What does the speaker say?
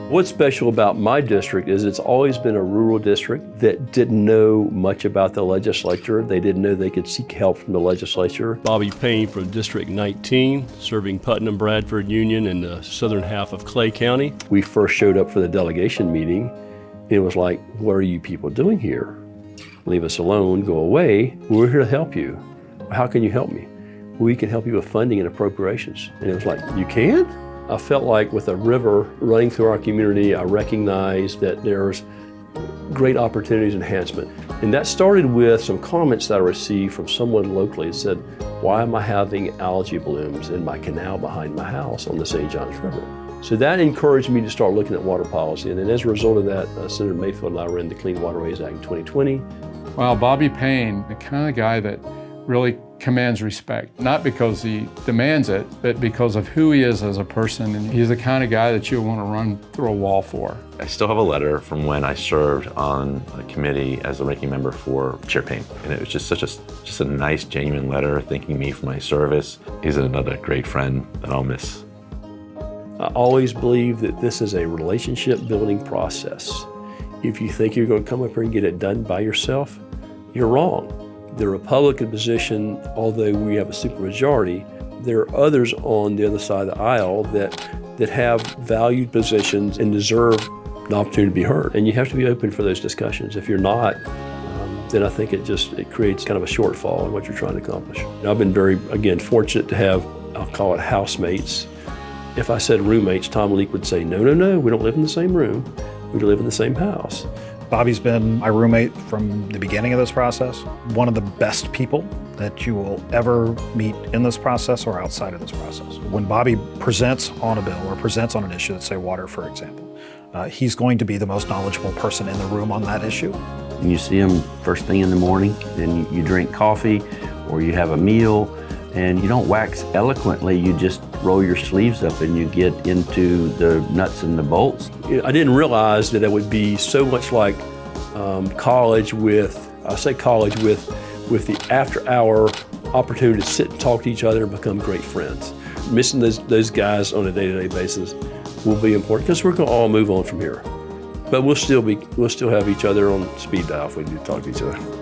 What's special about my district is it's always been a rural district that didn't know much about the legislature. They didn't know they could seek help from the legislature. Bobby Payne from District 19, serving Putnam Bradford Union in the southern half of Clay County. We first showed up for the delegation meeting. It was like, what are you people doing here? Leave us alone, go away. We're here to help you. How can you help me? We can help you with funding and appropriations. And it was like, you can? I felt like with a river running through our community, I recognized that there's great opportunities enhancement. And that started with some comments that I received from someone locally that said, why am I having algae blooms in my canal behind my house on the St. Johns River? So that encouraged me to start looking at water policy. And then as a result of that, Senator Mayfield and I ran the Clean Waterways Act in 2020. Well, Bobby Payne, the kind of guy that really commands respect, not because he demands it, but because of who he is as a person. And he's the kind of guy that you'll want to run through a wall for. I still have a letter from when I served on a committee as a ranking member for Chair Payne. And it was just a nice, genuine letter thanking me for my service. He's another great friend that I'll miss. I always believe that this is a relationship building process. If you think you're going to come up here and get it done by yourself, you're wrong. The Republican position, although we have a supermajority, there are others on the other side of the aisle that have valued positions and deserve an opportunity to be heard. And you have to be open for those discussions. If you're not, then I think it creates kind of a shortfall in what you're trying to accomplish. And I've been very, again, fortunate to have, I'll call it housemates. If I said roommates, Tom Leake would say, no, we don't live in the same room. We live in the same house. Bobby's been my roommate from the beginning of this process. One of the best people that you will ever meet in this process or outside of this process. When Bobby presents on a bill or presents on an issue, let's say water, for example, he's going to be the most knowledgeable person in the room on that issue. And you see him first thing in the morning, and you drink coffee or you have a meal, and you don't wax eloquently, you just roll your sleeves up and you get into the nuts and the bolts. I didn't realize that it would be so much like college with the after-hour opportunity to sit and talk to each other and become great friends. Missing those guys on a day-to-day basis will be important because we're going to all move on from here. But we'll still have each other on speed dial if we do talk to each other.